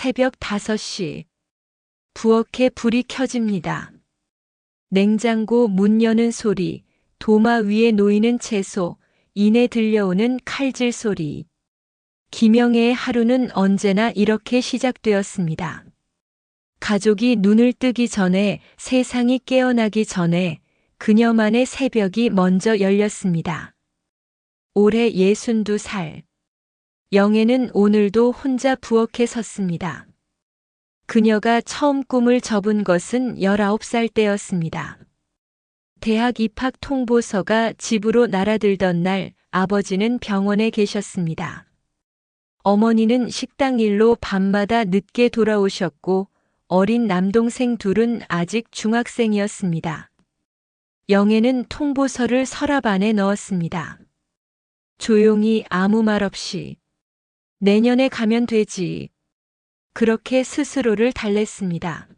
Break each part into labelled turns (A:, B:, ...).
A: 새벽 5시. 부엌에 불이 켜집니다. 냉장고 문 여는 소리, 도마 위에 놓이는 채소, 이내 들려오는 칼질 소리. 김영애의 하루는 언제나 이렇게 시작되었습니다. 가족이 눈을 뜨기 전에, 세상이 깨어나기 전에 그녀만의 새벽이 먼저 열렸습니다. 올해 62살. 영애는 오늘도 혼자 부엌에 섰습니다. 그녀가 처음 꿈을 접은 것은 19살 때였습니다. 대학 입학 통보서가 집으로 날아들던 날, 아버지는 병원에 계셨습니다. 어머니는 식당 일로 밤마다 늦게 돌아오셨고, 어린 남동생 둘은 아직 중학생이었습니다. 영애는 통보서를 서랍 안에 넣었습니다. 조용히 아무 말 없이. 내년에 가면 되지. 그렇게 스스로를 달랬습니다.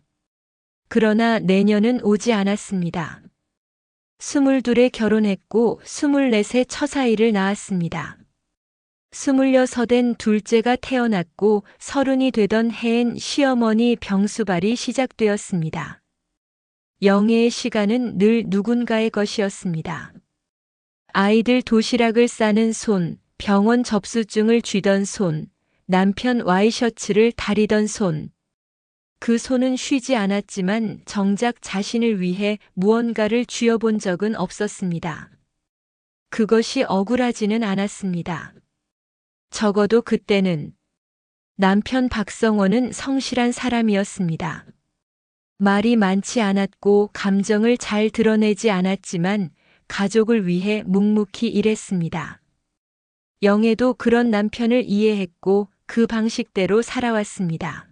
A: 그러나 내년은 오지 않았습니다. 22에 결혼했고 24에 처사이를 낳았습니다. 26엔 둘째가 태어났고 30이 되던 해엔 시어머니 병수발이 시작되었습니다. 영애의 시간은 늘 누군가의 것이었습니다. 아이들 도시락을 싸는 손, 병원 접수증을 쥐던 손, 남편 와이셔츠를 다리던 손. 그 손은 쉬지 않았지만 정작 자신을 위해 무언가를 쥐어본 적은 없었습니다. 그것이 억울하지는 않았습니다. 적어도 그때는. 남편 박성원은 성실한 사람이었습니다. 말이 많지 않았고 감정을 잘 드러내지 않았지만 가족을 위해 묵묵히 일했습니다. 영애도 그런 남편을 이해했고 그 방식대로 살아왔습니다.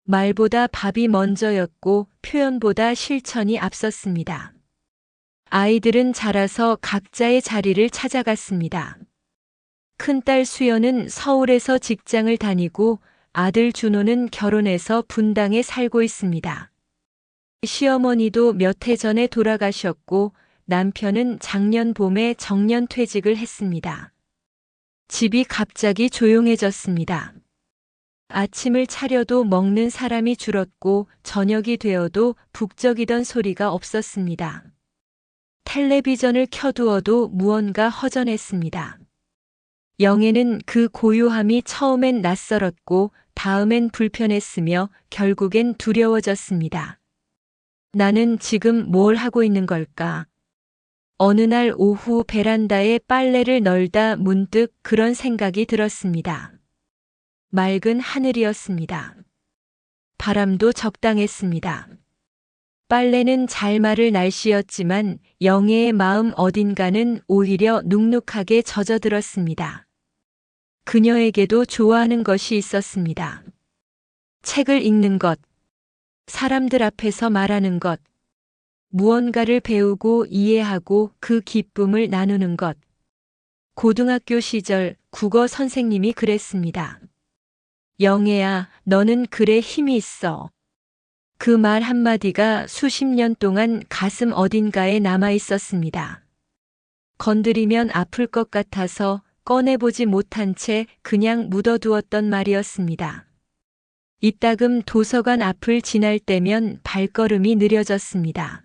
A: 말보다 밥이 먼저였고 표현보다 실천이 앞섰습니다. 아이들은 자라서 각자의 자리를 찾아갔습니다. 큰딸 수연은 서울에서 직장을 다니고 아들 준호는 결혼해서 분당에 살고 있습니다. 시어머니도 몇 해 전에 돌아가셨고 남편은 작년 봄에 정년퇴직을 했습니다. 집이 갑자기 조용해졌습니다. 아침을 차려도 먹는 사람이 줄었고 저녁이 되어도 북적이던 소리가 없었습니다. 텔레비전을 켜두어도 무언가 허전했습니다. 영애는 그 고요함이 처음엔 낯설었고 다음엔 불편했으며 결국엔 두려워졌습니다. 나는 지금 뭘 하고 있는 걸까? 어느 날 오후 베란다에 빨래를 널다 문득 그런 생각이 들었습니다. 맑은 하늘이었습니다. 바람도 적당했습니다. 빨래는 잘 마를 날씨였지만 영애의 마음 어딘가는 오히려 눅눅하게 젖어들었습니다. 그녀에게도 좋아하는 것이 있었습니다. 책을 읽는 것, 사람들 앞에서 말하는 것, 무언가를 배우고 이해하고 그 기쁨을 나누는 것. 고등학교 시절 국어 선생님이 그랬습니다. 영애야, 너는 글에 힘이 있어. 그 말 한마디가 수십 년 동안 가슴 어딘가에 남아 있었습니다. 건드리면 아플 것 같아서 꺼내보지 못한 채 그냥 묻어두었던 말이었습니다. 이따금 도서관 앞을 지날 때면 발걸음이 느려졌습니다.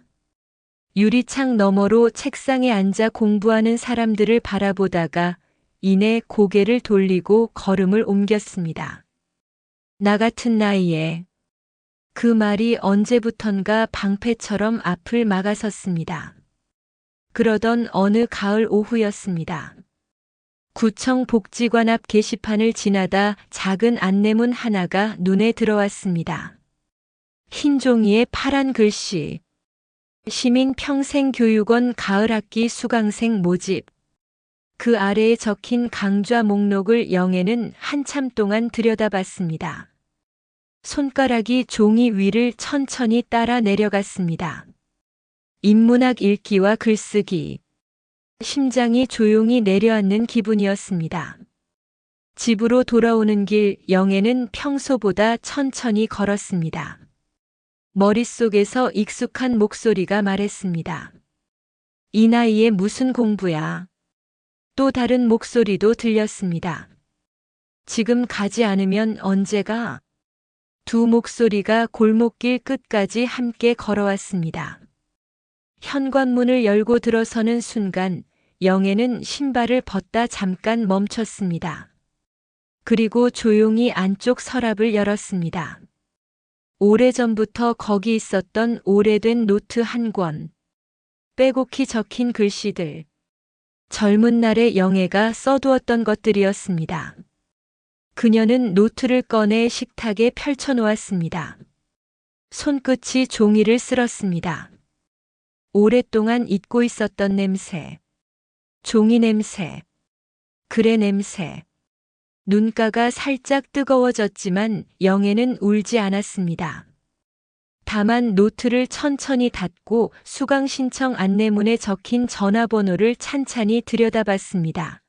A: 유리창 너머로 책상에 앉아 공부하는 사람들을 바라보다가 이내 고개를 돌리고 걸음을 옮겼습니다. 나 같은 나이에. 그 말이 언제부턴가 방패처럼 앞을 막아섰습니다. 그러던 어느 가을 오후였습니다. 구청 복지관 앞 게시판을 지나다 작은 안내문 하나가 눈에 들어왔습니다. 흰 종이에 파란 글씨. 시민평생교육원 가을학기 수강생 모집. 그 아래에 적힌 강좌 목록을 영애는 한참 동안 들여다봤습니다. 손가락이 종이 위를 천천히 따라 내려갔습니다. 인문학 읽기와 글쓰기. 심장이 조용히 내려앉는 기분이었습니다. 집으로 돌아오는 길 영애는 평소보다 천천히 걸었습니다. 머릿속에서 익숙한 목소리가 말했습니다. 이 나이에 무슨 공부야? 또 다른 목소리도 들렸습니다. 지금 가지 않으면 언제 가? 두 목소리가 골목길 끝까지 함께 걸어왔습니다. 현관문을 열고 들어서는 순간 영애는 신발을 벗다 잠깐 멈췄습니다. 그리고 조용히 안쪽 서랍을 열었습니다. 오래전부터 거기 있었던 오래된 노트 한 권, 빼곡히 적힌 글씨들, 젊은 날의 영애가 써두었던 것들이었습니다. 그녀는 노트를 꺼내 식탁에 펼쳐놓았습니다. 손끝이 종이를 쓸었습니다. 오랫동안 잊고 있었던 냄새, 종이 냄새, 글의 냄새. 눈가가 살짝 뜨거워졌지만 영애는 울지 않았습니다. 다만 노트를 천천히 닫고 수강 신청 안내문에 적힌 전화번호를 찬찬히 들여다봤습니다.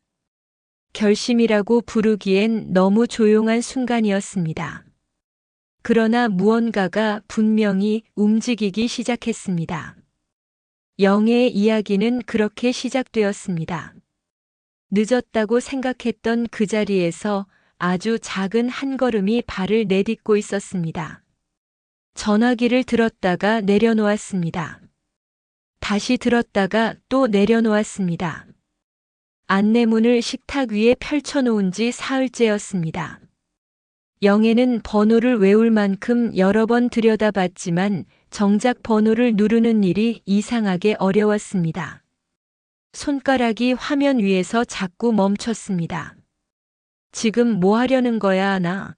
A: 결심이라고 부르기엔 너무 조용한 순간이었습니다. 그러나 무언가가 분명히 움직이기 시작했습니다. 영애의 이야기는 그렇게 시작되었습니다. 늦었다고 생각했던 그 자리에서 아주 작은 한 걸음이 발을 내딛고 있었습니다. 전화기를 들었다가 내려놓았습니다. 다시 들었다가 또 내려놓았습니다. 안내문을 식탁 위에 펼쳐놓은 지 사흘째였습니다. 영애는 번호를 외울 만큼 여러 번 들여다봤지만 정작 번호를 누르는 일이 이상하게 어려웠습니다. 손가락이 화면 위에서 자꾸 멈췄습니다. 지금 뭐 하려는 거야, 나?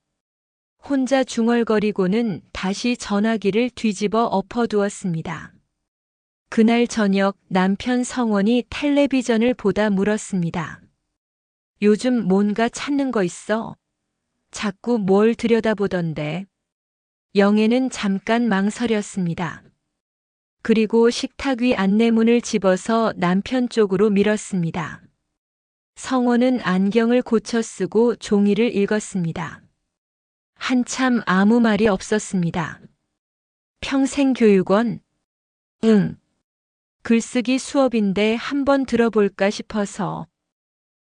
A: 혼자 중얼거리고는 다시 전화기를 뒤집어 엎어두었습니다. 그날 저녁 남편 성원이 텔레비전을 보다 물었습니다. 요즘 뭔가 찾는 거 있어? 자꾸 뭘 들여다보던데. 영애는 잠깐 망설였습니다. 그리고 식탁 위 안내문을 집어서 남편 쪽으로 밀었습니다. 성원은 안경을 고쳐 쓰고 종이를 읽었습니다. 한참 아무 말이 없었습니다. 평생교육원? 응. 글쓰기 수업인데 한번 들어볼까 싶어서.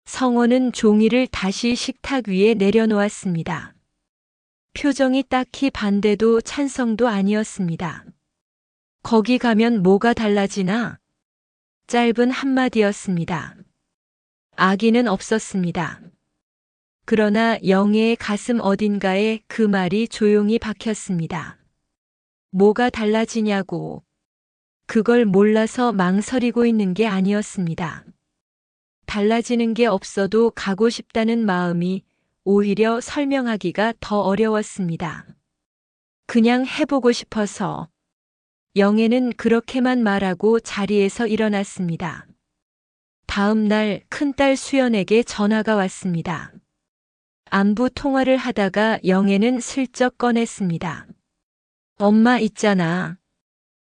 A: 성원은 종이를 다시 식탁 위에 내려놓았습니다. 표정이 딱히 반대도 찬성도 아니었습니다. 거기 가면 뭐가 달라지나? 짧은 한마디였습니다. 아기는 없었습니다. 그러나 영애의 가슴 어딘가에 그 말이 조용히 박혔습니다. 뭐가 달라지냐고. 그걸 몰라서 망설이고 있는 게 아니었습니다. 달라지는 게 없어도 가고 싶다는 마음이 오히려 설명하기가 더 어려웠습니다. 그냥 해보고 싶어서. 영애는 그렇게만 말하고 자리에서 일어났습니다. 다음 날 큰딸 수연에게 전화가 왔습니다. 안부 통화를 하다가 영애는 슬쩍 꺼냈습니다. 엄마 있잖아.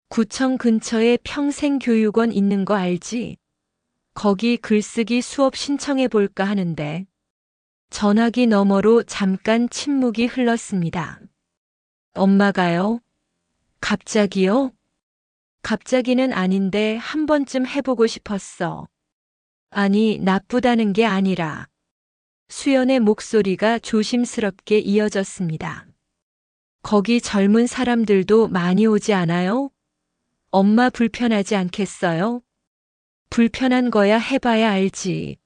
A: 구청 근처에 평생교육원 있는 거 알지? 거기 글쓰기 수업 신청해 볼까 하는데. 전화기 너머로 잠깐 침묵이 흘렀습니다. 엄마가요? 갑자기요? 갑자기는 아닌데 한 번쯤 해보고 싶었어. 아니, 나쁘다는 게 아니라. 수연의 목소리가 조심스럽게 이어졌습니다. 거기 젊은 사람들도 많이 오지 않아요? 엄마 불편하지 않겠어요? 불편한 거야 해봐야 알지.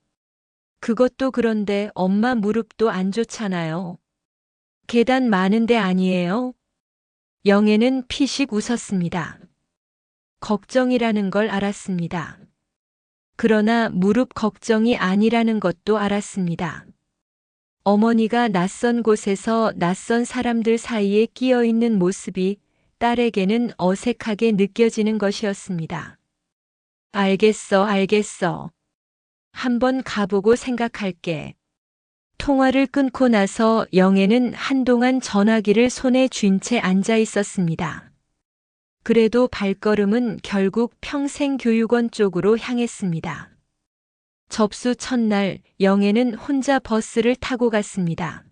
A: 그것도 그런데 엄마 무릎도 안 좋잖아요. 계단 많은데 아니에요? 영애는 피식 웃었습니다. 걱정이라는 걸 알았습니다. 그러나 무릎 걱정이 아니라는 것도 알았습니다. 어머니가 낯선 곳에서 낯선 사람들 사이에 끼어 있는 모습이 딸에게는 어색하게 느껴지는 것이었습니다. 알겠어. 한번 가보고 생각할게. 통화를 끊고 나서 영애는 한동안 전화기를 손에 쥔 채 앉아 있었습니다. 그래도 발걸음은 결국 평생교육원 쪽으로 향했습니다. 접수 첫날 영애는 혼자 버스를 타고 갔습니다.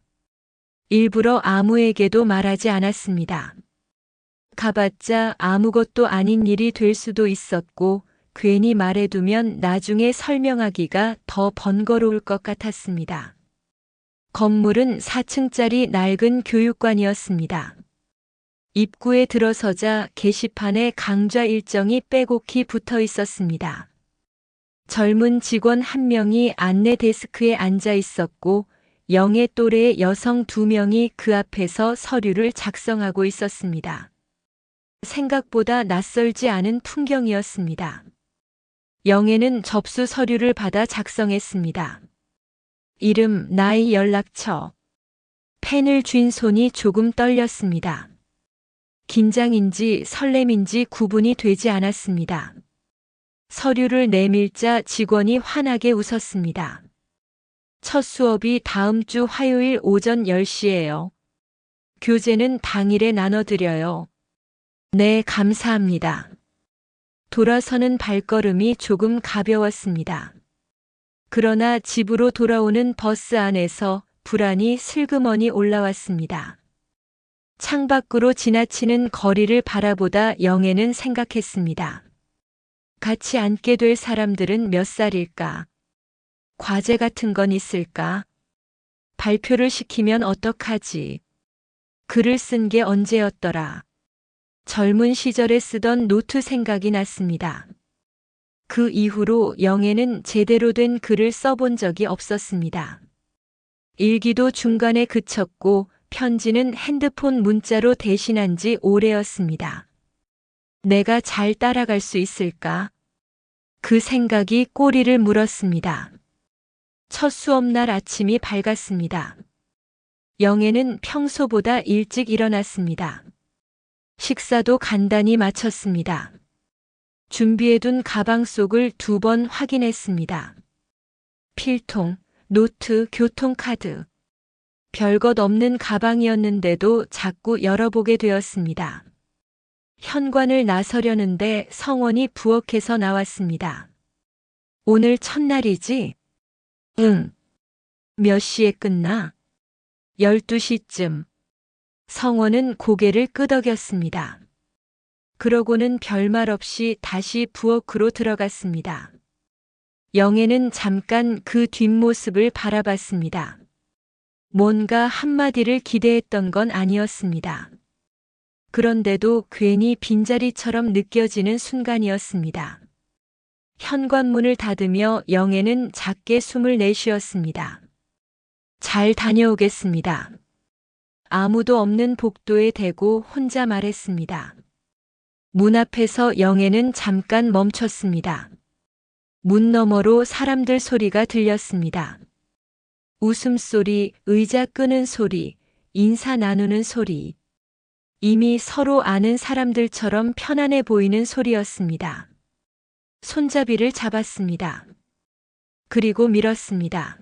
A: 일부러 아무에게도 말하지 않았습니다. 가봤자 아무것도 아닌 일이 될 수도 있었고 괜히 말해두면 나중에 설명하기가 더 번거로울 것 같았습니다. 건물은 4층짜리 낡은 교육관이었습니다. 입구에 들어서자 게시판에 강좌 일정이 빼곡히 붙어 있었습니다. 젊은 직원 한 명이 안내 데스크에 앉아 있었고 영애 또래의 여성 2명이 그 앞에서 서류를 작성하고 있었습니다. 생각보다 낯설지 않은 풍경이었습니다. 영애는 접수 서류를 받아 작성했습니다. 이름, 나이, 연락처. 펜을 쥔 손이 조금 떨렸습니다. 긴장인지 설렘인지 구분이 되지 않았습니다. 서류를 내밀자 직원이 환하게 웃었습니다. 첫 수업이 다음 주 화요일 오전 10시예요. 교재는 당일에 나눠드려요. 네, 감사합니다. 돌아서는 발걸음이 조금 가벼웠습니다. 그러나 집으로 돌아오는 버스 안에서 불안이 슬그머니 올라왔습니다. 창밖으로 지나치는 거리를 바라보다 영애는 생각했습니다. 같이 앉게 될 사람들은 몇 살일까? 과제 같은 건 있을까? 발표를 시키면 어떡하지? 글을 쓴 게 언제였더라? 젊은 시절에 쓰던 노트 생각이 났습니다. 그 이후로 영애는 제대로 된 글을 써본 적이 없었습니다. 일기도 중간에 그쳤고 편지는 핸드폰 문자로 대신한 지 오래였습니다. 내가 잘 따라갈 수 있을까? 그 생각이 꼬리를 물었습니다. 첫 수업날 아침이 밝았습니다. 영애는 평소보다 일찍 일어났습니다. 식사도 간단히 마쳤습니다. 준비해둔 가방 속을 2번 확인했습니다. 필통, 노트, 교통카드. 별것 없는 가방이었는데도 자꾸 열어보게 되었습니다. 현관을 나서려는데 성원이 부엌에서 나왔습니다. 오늘 첫날이지? 응. 몇 시에 끝나? 12시쯤. 성원은 고개를 끄덕였습니다. 그러고는 별말 없이 다시 부엌으로 들어갔습니다. 영애는 잠깐 그 뒷모습을 바라봤습니다. 뭔가 한마디를 기대했던 건 아니었습니다. 그런데도 괜히 빈자리처럼 느껴지는 순간이었습니다. 현관문을 닫으며 영애는 작게 숨을 내쉬었습니다. 잘 다녀오겠습니다. 아무도 없는 복도에 대고 혼자 말했습니다. 문 앞에서 영애는 잠깐 멈췄습니다. 문 너머로 사람들 소리가 들렸습니다. 웃음소리, 의자 끄는 소리, 인사 나누는 소리. 이미 서로 아는 사람들처럼 편안해 보이는 소리였습니다. 손잡이를 잡았습니다. 그리고 밀었습니다.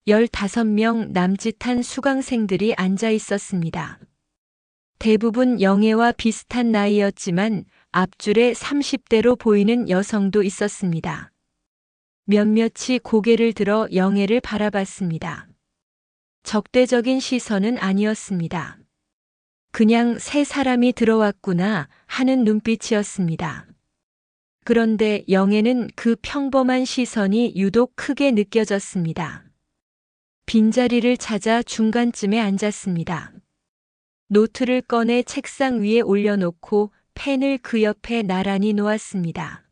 A: 15명 남짓한 수강생들이 앉아 있었습니다. 대부분 영애와 비슷한 나이였지만 앞줄에 30대로 보이는 여성도 있었습니다. 몇몇이 고개를 들어 영애를 바라봤습니다. 적대적인 시선은 아니었습니다. 그냥 새 사람이 들어왔구나 하는 눈빛이었습니다. 그런데 영애는 그 평범한 시선이 유독 크게 느껴졌습니다. 빈자리를 찾아 중간쯤에 앉았습니다. 노트를 꺼내 책상 위에 올려놓고 펜을 그 옆에 나란히 놓았습니다.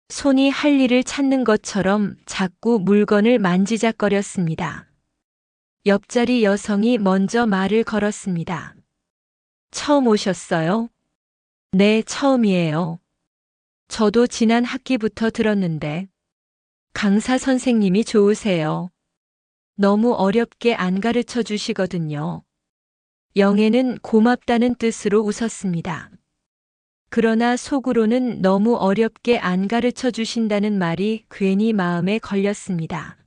A: 손이 할 일을 찾는 것처럼 자꾸 물건을 만지작거렸습니다. 옆자리 여성이 먼저 말을 걸었습니다. 처음 오셨어요? 네, 처음이에요. 저도 지난 학기부터 들었는데 강사 선생님이 좋으세요. 너무 어렵게 안 가르쳐 주시거든요. 영애는 고맙다는 뜻으로 웃었습니다. 그러나 속으로는 너무 어렵게 안 가르쳐 주신다는 말이 괜히 마음에 걸렸습니다.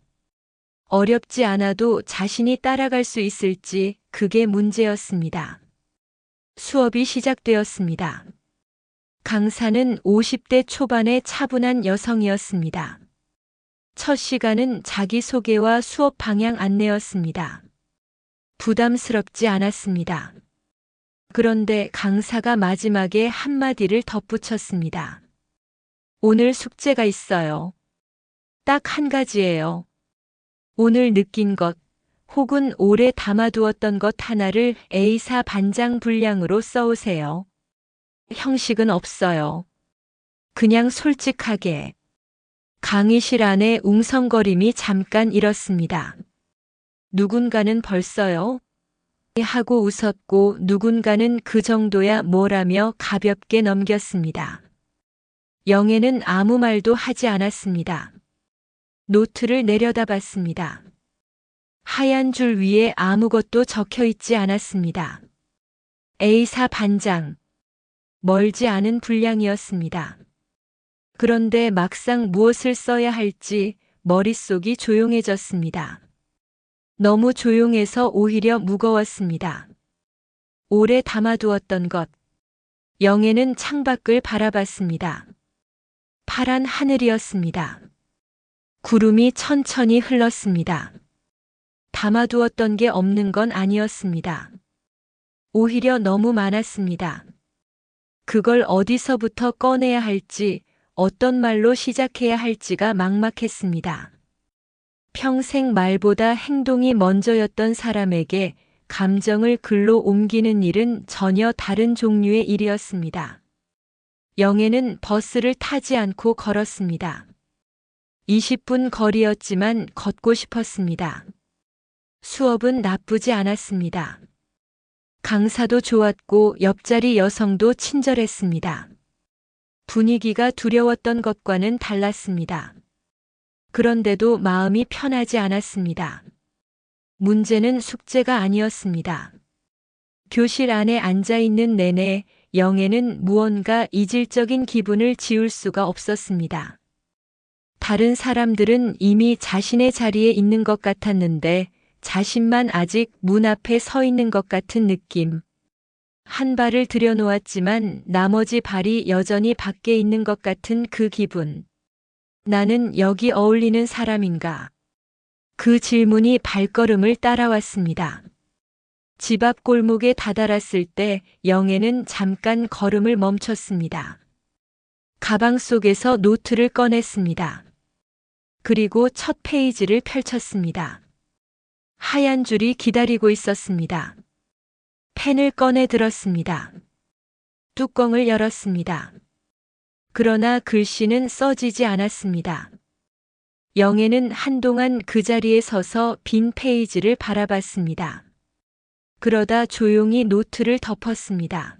A: 어렵지 않아도 자신이 따라갈 수 있을지 그게 문제였습니다. 수업이 시작되었습니다. 강사는 50대 초반의 차분한 여성이었습니다. 첫 시간은 자기소개와 수업 방향 안내였습니다. 부담스럽지 않았습니다. 그런데 강사가 마지막에 한마디를 덧붙였습니다. 오늘 숙제가 있어요. 딱 한 가지예요. 오늘 느낀 것, 혹은 오래 담아두었던 것 하나를 A4 반장 분량으로 써오세요. 형식은 없어요. 그냥 솔직하게. 강의실 안에 웅성거림이 잠깐 일었습니다. 누군가는 벌써요? 하고 웃었고 누군가는 그 정도야 뭐라며 가볍게 넘겼습니다. 영애는 아무 말도 하지 않았습니다. 노트를 내려다봤습니다. 하얀 줄 위에 아무것도 적혀 있지 않았습니다. A4 반장. 멀지 않은 분량이었습니다. 그런데 막상 무엇을 써야 할지 머릿속이 조용해졌습니다. 너무 조용해서 오히려 무거웠습니다. 오래 담아두었던 것. 영애는 창밖을 바라봤습니다. 파란 하늘이었습니다. 구름이 천천히 흘렀습니다. 담아두었던 게 없는 건 아니었습니다. 오히려 너무 많았습니다. 그걸 어디서부터 꺼내야 할지, 어떤 말로 시작해야 할지가 막막했습니다. 평생 말보다 행동이 먼저였던 사람에게 감정을 글로 옮기는 일은 전혀 다른 종류의 일이었습니다. 영애는 버스를 타지 않고 걸었습니다. 20분 거리였지만 걷고 싶었습니다. 수업은 나쁘지 않았습니다. 강사도 좋았고 옆자리 여성도 친절했습니다. 분위기가 두려웠던 것과는 달랐습니다. 그런데도 마음이 편하지 않았습니다. 문제는 숙제가 아니었습니다. 교실 안에 앉아 있는 내내 영애는 무언가 이질적인 기분을 지울 수가 없었습니다. 다른 사람들은 이미 자신의 자리에 있는 것 같았는데 자신만 아직 문 앞에 서 있는 것 같은 느낌. 한 발을 들여놓았지만 나머지 발이 여전히 밖에 있는 것 같은 그 기분. 나는 여기 어울리는 사람인가? 그 질문이 발걸음을 따라왔습니다. 집 앞 골목에 다다랐을 때 영애는 잠깐 걸음을 멈췄습니다. 가방 속에서 노트를 꺼냈습니다. 그리고 첫 페이지를 펼쳤습니다. 하얀 줄이 기다리고 있었습니다. 펜을 꺼내 들었습니다. 뚜껑을 열었습니다. 그러나 글씨는 써지지 않았습니다. 영애는 한동안 그 자리에 서서 빈 페이지를 바라봤습니다. 그러다 조용히 노트를 덮었습니다.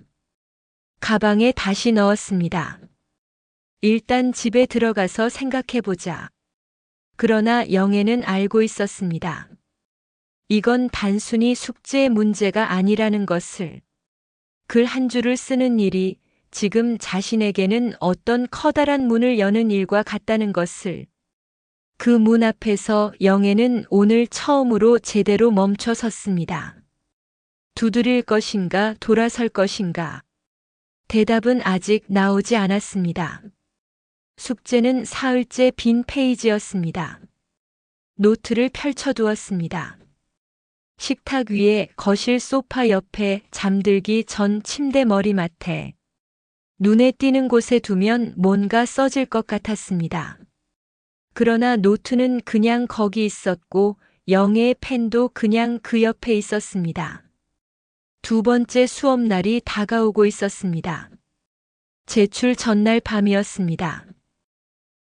A: 가방에 다시 넣었습니다. 일단 집에 들어가서 생각해보자. 그러나 영애는 알고 있었습니다. 이건 단순히 숙제의 문제가 아니라는 것을. 글 한 줄을 쓰는 일이 지금 자신에게는 어떤 커다란 문을 여는 일과 같다는 것을. 그 문 앞에서 영애는 오늘 처음으로 제대로 멈춰 섰습니다. 두드릴 것인가 돌아설 것인가. 대답은 아직 나오지 않았습니다. 숙제는 사흘째 빈 페이지였습니다. 노트를 펼쳐두었습니다. 식탁 위에, 거실 소파 옆에, 잠들기 전 침대 머리맡에. 눈에 띄는 곳에 두면 뭔가 써질 것 같았습니다. 그러나 노트는 그냥 거기 있었고 영애의 펜도 그냥 그 옆에 있었습니다. 두 번째 수업날이 다가오고 있었습니다. 제출 전날 밤이었습니다.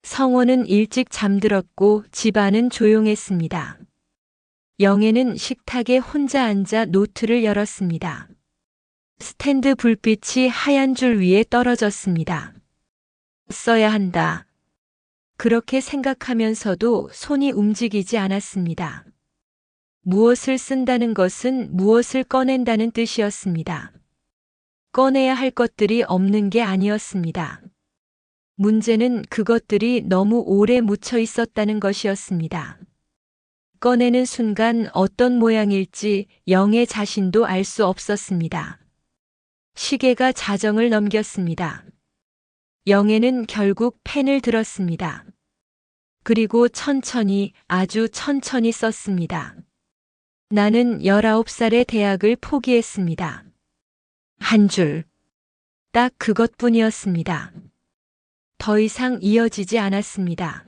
A: 성원은 일찍 잠들었고 집안은 조용했습니다. 영애는 식탁에 혼자 앉아 노트를 열었습니다. 스탠드 불빛이 하얀 줄 위에 떨어졌습니다. 써야 한다. 그렇게 생각하면서도 손이 움직이지 않았습니다. 무엇을 쓴다는 것은 무엇을 꺼낸다는 뜻이었습니다. 꺼내야 할 것들이 없는 게 아니었습니다. 문제는 그것들이 너무 오래 묻혀 있었다는 것이었습니다. 꺼내는 순간 어떤 모양일지 영애 자신도 알 수 없었습니다. 시계가 자정을 넘겼습니다. 영애는 결국 펜을 들었습니다. 그리고 천천히, 아주 천천히 썼습니다. 나는 19살에 대학을 포기했습니다. 한 줄. 딱 그것뿐이었습니다. 더 이상 이어지지 않았습니다.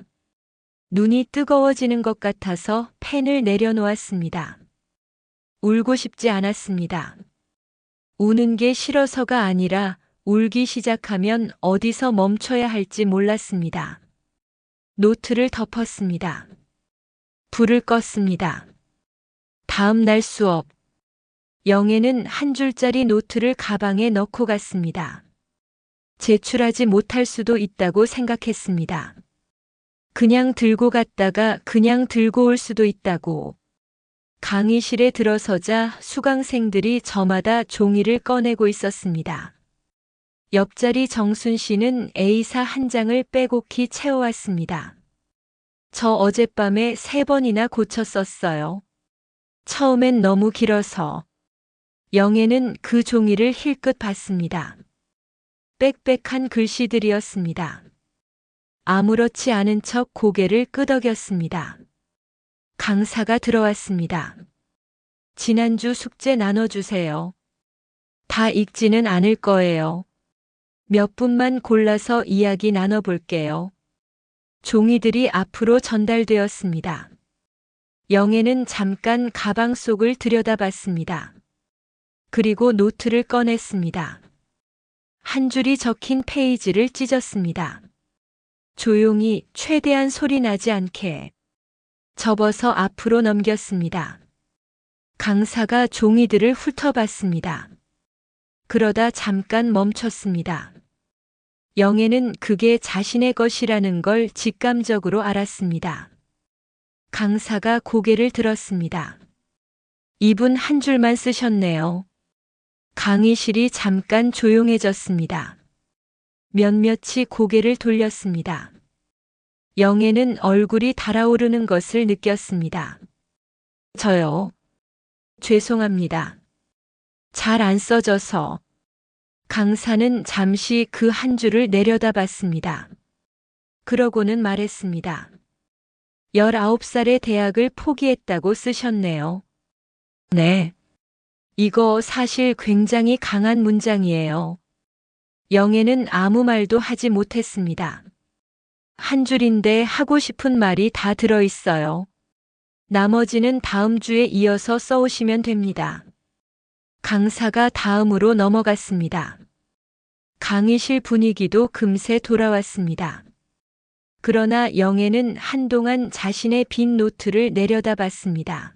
A: 눈이 뜨거워지는 것 같아서 펜을 내려놓았습니다. 울고 싶지 않았습니다. 우는 게 싫어서가 아니라 울기 시작하면 어디서 멈춰야 할지 몰랐습니다. 노트를 덮었습니다. 불을 껐습니다. 다음 날 수업. 영애는 한 줄짜리 노트를 가방에 넣고 갔습니다. 제출하지 못할 수도 있다고 생각했습니다. 그냥 들고 갔다가 그냥 들고 올 수도 있다고. 강의실에 들어서자 수강생들이 저마다 종이를 꺼내고 있었습니다. 옆자리 정순 씨는 A사 한 장을 빼곡히 채워왔습니다. 저 어젯밤에 3번이나 고쳤었어요. 처음엔 너무 길어서. 영애는 그 종이를 힐끗 봤습니다. 빽빽한 글씨들이었습니다. 아무렇지 않은 척 고개를 끄덕였습니다. 강사가 들어왔습니다. 지난주 숙제 나눠주세요. 다 읽지는 않을 거예요. 몇 분만 골라서 이야기 나눠볼게요. 종이들이 앞으로 전달되었습니다. 영애는 잠깐 가방 속을 들여다봤습니다. 그리고 노트를 꺼냈습니다. 한 줄이 적힌 페이지를 찢었습니다. 조용히 최대한 소리 나지 않게 접어서 앞으로 넘겼습니다. 강사가 종이들을 훑어봤습니다. 그러다 잠깐 멈췄습니다. 영애는 그게 자신의 것이라는 걸 직감적으로 알았습니다. 강사가 고개를 들었습니다. 이분 한 줄만 쓰셨네요. 강의실이 잠깐 조용해졌습니다. 몇몇이 고개를 돌렸습니다. 영애는 얼굴이 달아오르는 것을 느꼈습니다. 저요. 죄송합니다. 잘 안 써져서. 강사는 잠시 그 한 줄을 내려다봤습니다. 그러고는 말했습니다. 19살에 대학을 포기했다고 쓰셨네요. 네. 이거 사실 굉장히 강한 문장이에요. 영애는 아무 말도 하지 못했습니다. 한 줄인데 하고 싶은 말이 다 들어있어요. 나머지는 다음 주에 이어서 써오시면 됩니다. 강사가 다음으로 넘어갔습니다. 강의실 분위기도 금세 돌아왔습니다. 그러나 영애는 한동안 자신의 빈 노트를 내려다봤습니다.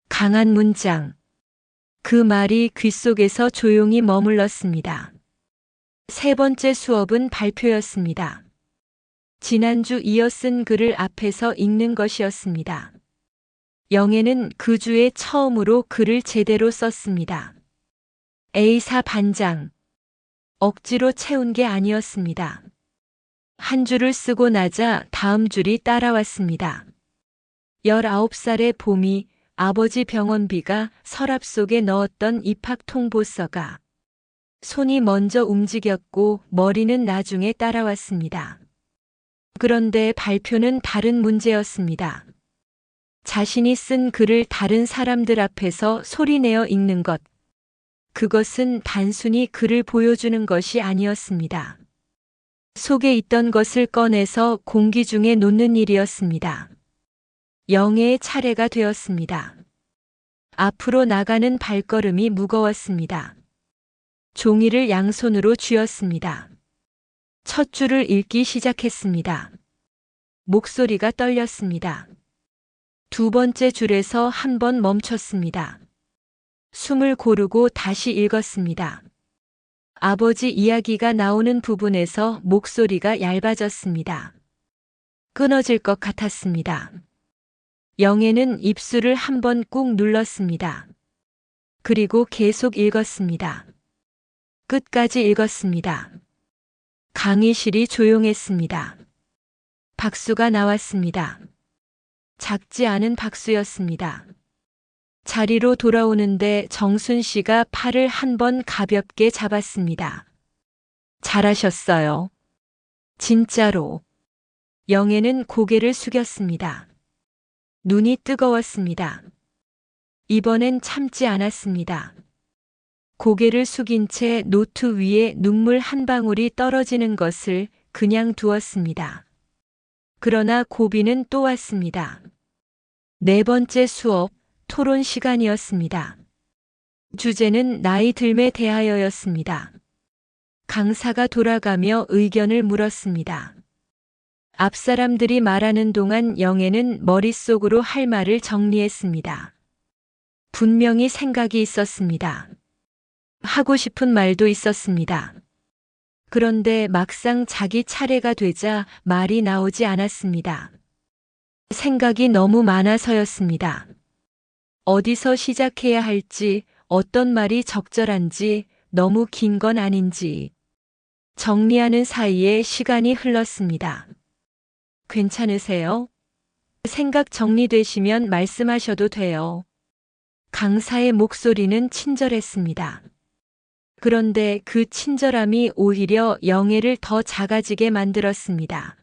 A: 강한 문장. 그 말이 귓속에서 조용히 머물렀습니다. 3번째 수업은 발표였습니다. 지난주 이어 쓴 글을 앞에서 읽는 것이었습니다. 영애는 그 주에 처음으로 글을 제대로 썼습니다. A사 반장. 억지로 채운 게 아니었습니다. 한 줄을 쓰고 나자 다음 줄이 따라왔습니다. 19살의 봄이 아버지 병원비가 서랍 속에 넣었던 입학 통보서가 손이 먼저 움직였고 머리는 나중에 따라왔습니다. 그런데 발표는 다른 문제였습니다. 자신이 쓴 글을 다른 사람들 앞에서 소리내어 읽는 것. 그것은 단순히 글을 보여주는 것이 아니었습니다. 속에 있던 것을 꺼내서 공기 중에 놓는 일이었습니다. 영애의 차례가 되었습니다. 앞으로 나가는 발걸음이 무거웠습니다. 종이를 양손으로 쥐었습니다. 첫 줄을 읽기 시작했습니다. 목소리가 떨렸습니다. 2번째 줄에서 한 번 멈췄습니다. 숨을 고르고 다시 읽었습니다. 아버지 이야기가 나오는 부분에서 목소리가 얇아졌습니다. 끊어질 것 같았습니다. 영애는 입술을 한 번 꾹 눌렀습니다. 그리고 계속 읽었습니다. 끝까지 읽었습니다. 강의실이 조용했습니다. 박수가 나왔습니다. 작지 않은 박수였습니다. 자리로 돌아오는데 정순 씨가 팔을 한 번 가볍게 잡았습니다. 잘하셨어요. 진짜로. 영애는 고개를 숙였습니다. 눈이 뜨거웠습니다. 이번엔 참지 않았습니다. 고개를 숙인 채 노트 위에 눈물 한 방울이 떨어지는 것을 그냥 두었습니다. 그러나 고비는 또 왔습니다. 4번째 수업, 토론 시간이었습니다. 주제는 나이 들매 대하여였습니다. 강사가 돌아가며 의견을 물었습니다. 앞 사람들이 말하는 동안 영애는 머릿속으로 할 말을 정리했습니다. 분명히 생각이 있었습니다. 하고 싶은 말도 있었습니다. 그런데 막상 자기 차례가 되자 말이 나오지 않았습니다. 생각이 너무 많아서였습니다. 어디서 시작해야 할지, 어떤 말이 적절한지, 너무 긴 건 아닌지. 정리하는 사이에 시간이 흘렀습니다. 괜찮으세요? 생각 정리되시면 말씀하셔도 돼요. 강사의 목소리는 친절했습니다. 그런데 그 친절함이 오히려 영애를 더 작아지게 만들었습니다.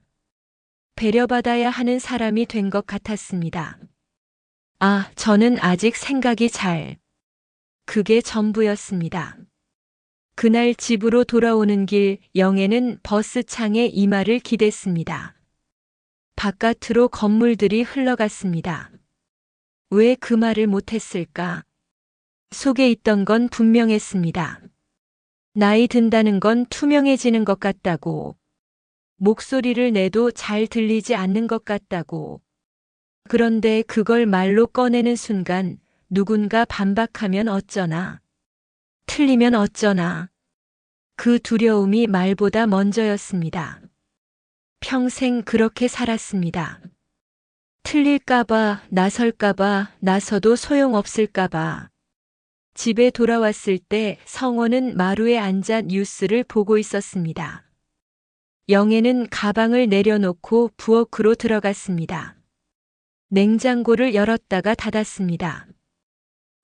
A: 배려받아야 하는 사람이 된 것 같았습니다. 아, 저는 아직 생각이 그게 전부였습니다. 그날 집으로 돌아오는 길 영애는 버스 창에 이마를 기댔습니다. 바깥으로 건물들이 흘러갔습니다. 왜 그 말을 못했을까? 속에 있던 건 분명했습니다. 나이 든다는 건 투명해지는 것 같다고. 목소리를 내도 잘 들리지 않는 것 같다고. 그런데 그걸 말로 꺼내는 순간 누군가 반박하면 어쩌나. 틀리면 어쩌나. 그 두려움이 말보다 먼저였습니다. 평생 그렇게 살았습니다. 틀릴까봐, 나설까봐, 나서도 소용없을까봐. 집에 돌아왔을 때 성원은 마루에 앉아 뉴스를 보고 있었습니다. 영애는 가방을 내려놓고 부엌으로 들어갔습니다. 냉장고를 열었다가 닫았습니다.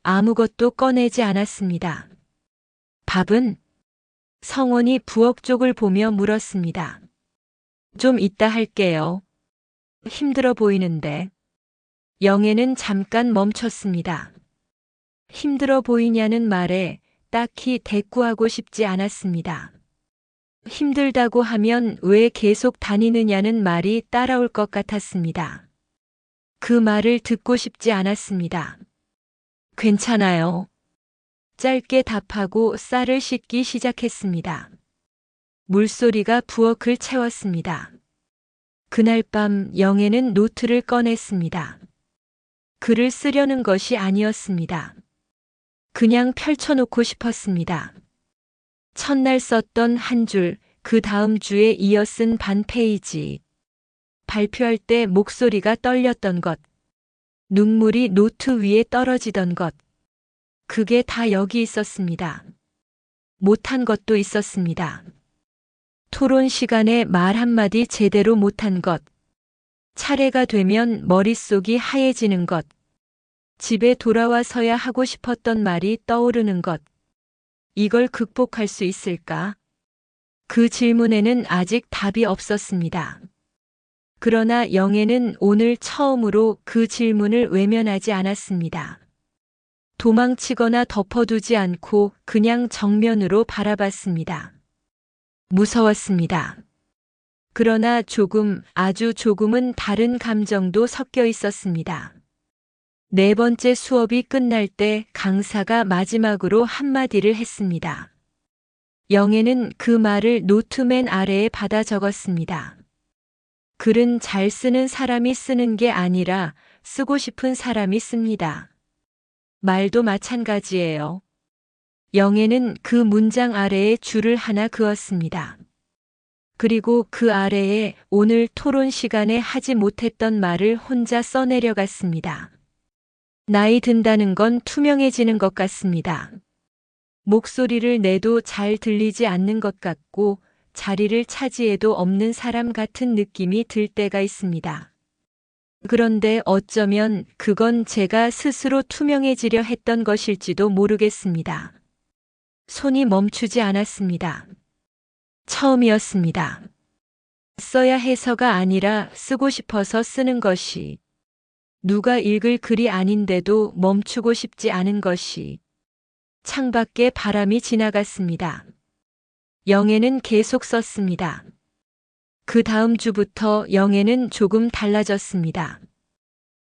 A: 아무것도 꺼내지 않았습니다. 밥은? 성원이 부엌 쪽을 보며 물었습니다. 좀 이따 할게요. 힘들어 보이는데. 영애는 잠깐 멈췄습니다. 힘들어 보이냐는 말에 딱히 대꾸하고 싶지 않았습니다. 힘들다고 하면 왜 계속 다니느냐는 말이 따라올 것 같았습니다. 그 말을 듣고 싶지 않았습니다. 괜찮아요. 짧게 답하고 쌀을 씻기 시작했습니다. 물소리가 부엌을 채웠습니다. 그날 밤 영애는 노트를 꺼냈습니다. 글을 쓰려는 것이 아니었습니다. 그냥 펼쳐놓고 싶었습니다. 첫날 썼던 한 줄, 그 다음 주에 이어 쓴 반 페이지. 발표할 때 목소리가 떨렸던 것. 눈물이 노트 위에 떨어지던 것. 그게 다 여기 있었습니다. 못한 것도 있었습니다. 토론 시간에 말 한마디 제대로 못한 것. 차례가 되면 머릿속이 하얘지는 것. 집에 돌아와서야 하고 싶었던 말이 떠오르는 것. 이걸 극복할 수 있을까? 그 질문에는 아직 답이 없었습니다. 그러나 영애는 오늘 처음으로 그 질문을 외면하지 않았습니다. 도망치거나 덮어두지 않고 그냥 정면으로 바라봤습니다. 무서웠습니다. 그러나 조금, 아주 조금은 다른 감정도 섞여 있었습니다. 네 번째 수업이 끝날 때 강사가 마지막으로 한마디를 했습니다. 영애는 그 말을 노트맨 아래에 받아 적었습니다. 글은 잘 쓰는 사람이 쓰는 게 아니라 쓰고 싶은 사람이 씁니다. 말도 마찬가지예요. 영애는 그 문장 아래에 줄을 하나 그었습니다. 그리고 그 아래에 오늘 토론 시간에 하지 못했던 말을 혼자 써내려갔습니다. 나이 든다는 건 투명해지는 것 같습니다. 목소리를 내도 잘 들리지 않는 것 같고 자리를 차지해도 없는 사람 같은 느낌이 들 때가 있습니다. 그런데 어쩌면 그건 제가 스스로 투명해지려 했던 것일지도 모르겠습니다. 손이 멈추지 않았습니다. 처음이었습니다. 써야 해서가 아니라 쓰고 싶어서 쓰는 것이. 누가 읽을 글이 아닌데도 멈추고 싶지 않은 것이. 창밖에 바람이 지나갔습니다. 영애는 계속 썼습니다. 그 다음 주부터 영애는 조금 달라졌습니다.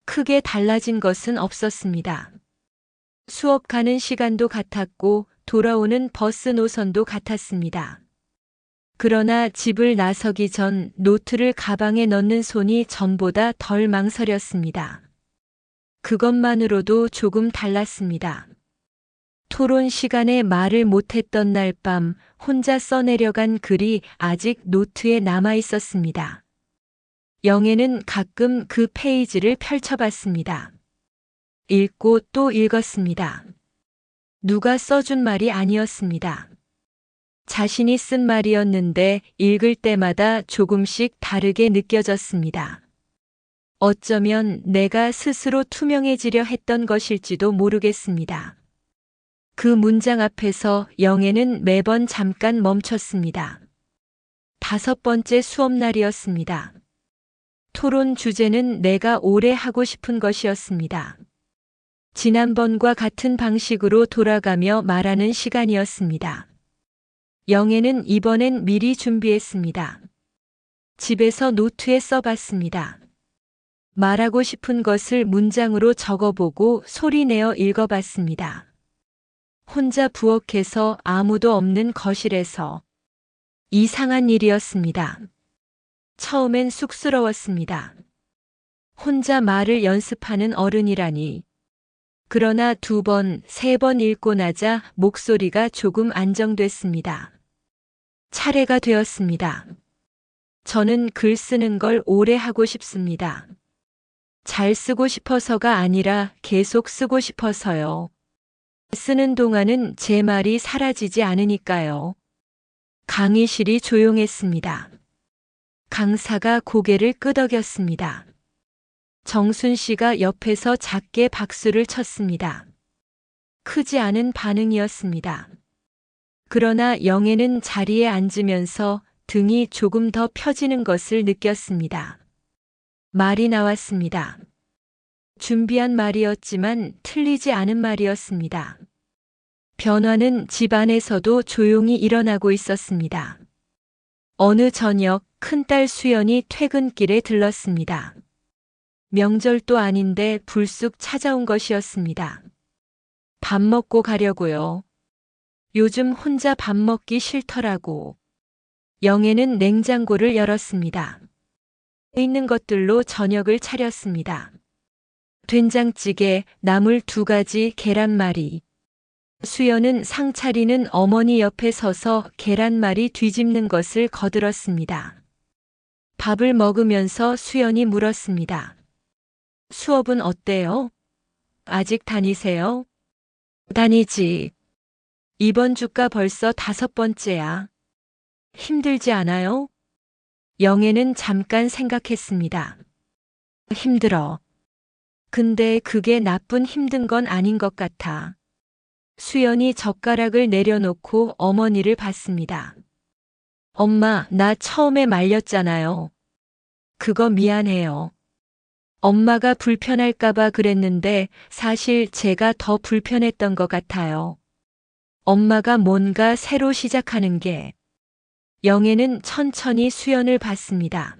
A: 크게 달라진 것은 없었습니다. 수업 가는 시간도 같았고 돌아오는 버스 노선도 같았습니다. 그러나 집을 나서기 전 노트를 가방에 넣는 손이 전보다 덜 망설였습니다. 그것만으로도 조금 달랐습니다. 토론 시간에 말을 못했던 날 밤 혼자 써내려간 글이 아직 노트에 남아 있었습니다. 영애는 가끔 그 페이지를 펼쳐봤습니다. 읽고 또 읽었습니다. 누가 써준 말이 아니었습니다. 자신이 쓴 말이었는데 읽을 때마다 조금씩 다르게 느껴졌습니다. 어쩌면 내가 스스로 투명해지려 했던 것일지도 모르겠습니다. 그 문장 앞에서 영애는 매번 잠깐 멈췄습니다. 5번째 수업날이었습니다. 토론 주제는 내가 오래 하고 싶은 것이었습니다. 지난번과 같은 방식으로 돌아가며 말하는 시간이었습니다. 영애는 이번엔 미리 준비했습니다. 집에서 노트에 써봤습니다. 말하고 싶은 것을 문장으로 적어보고 소리내어 읽어봤습니다. 혼자 부엌에서 아무도 없는 거실에서 이상한 일이었습니다. 처음엔 쑥스러웠습니다. 혼자 말을 연습하는 어른이라니. 그러나 2번, 3번 읽고 나자 목소리가 조금 안정됐습니다. 차례가 되었습니다. 저는 글 쓰는 걸 오래 하고 싶습니다. 잘 쓰고 싶어서가 아니라 계속 쓰고 싶어서요. 쓰는 동안은 제 말이 사라지지 않으니까요. 강의실이 조용했습니다. 강사가 고개를 끄덕였습니다. 정순 씨가 옆에서 작게 박수를 쳤습니다. 크지 않은 반응이었습니다. 그러나 영애는 자리에 앉으면서 등이 조금 더 펴지는 것을 느꼈습니다. 말이 나왔습니다. 준비한 말이었지만 틀리지 않은 말이었습니다. 변화는 집 안에서도 조용히 일어나고 있었습니다. 어느 저녁 큰딸 수연이 퇴근길에 들렀습니다. 명절도 아닌데 불쑥 찾아온 것이었습니다. 밥 먹고 가려고요. 요즘 혼자 밥 먹기 싫더라고. 영애는 냉장고를 열었습니다. 있는 것들로 저녁을 차렸습니다. 된장찌개, 나물 2가지, 계란말이. 수연은 상 차리는 어머니 옆에 서서 계란말이 뒤집는 것을 거들었습니다. 밥을 먹으면서 수연이 물었습니다. 수업은 어때요? 아직 다니세요? 다니지. 이번 주가 벌써 5번째야. 힘들지 않아요? 영애는 잠깐 생각했습니다. 힘들어. 근데 그게 나쁜 힘든 건 아닌 것 같아. 수연이 젓가락을 내려놓고 어머니를 봤습니다. 엄마, 나 처음에 말렸잖아요. 그거 미안해요. 엄마가 불편할까봐 그랬는데 사실 제가 더 불편했던 것 같아요. 엄마가 뭔가 새로 시작하는 게. 영애는 천천히 수연을 봤습니다.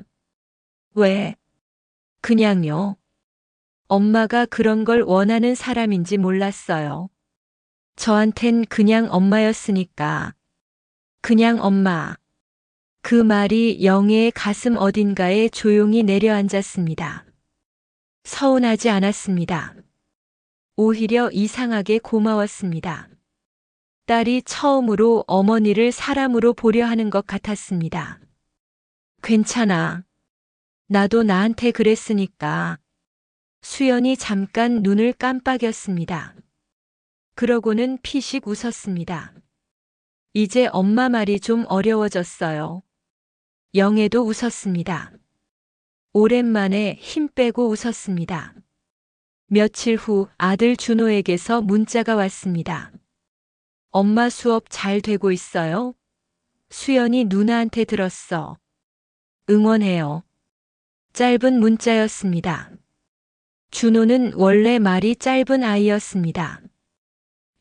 A: 왜? 그냥요. 엄마가 그런 걸 원하는 사람인지 몰랐어요. 저한텐 그냥 엄마였으니까. 그냥 엄마. 그 말이 영애의 가슴 어딘가에 조용히 내려앉았습니다. 서운하지 않았습니다. 오히려 이상하게 고마웠습니다. 딸이 처음으로 어머니를 사람으로 보려 하는 것 같았습니다. 괜찮아. 나도 나한테 그랬으니까. 수연이 잠깐 눈을 깜빡였습니다. 그러고는 피식 웃었습니다. 이제 엄마 말이 좀 어려워졌어요. 영애도 웃었습니다. 오랜만에 힘 빼고 웃었습니다. 며칠 후 아들 준호에게서 문자가 왔습니다. 엄마 수업 잘 되고 있어요? 수연이 누나한테 들었어. 응원해요. 짧은 문자였습니다. 준호는 원래 말이 짧은 아이였습니다.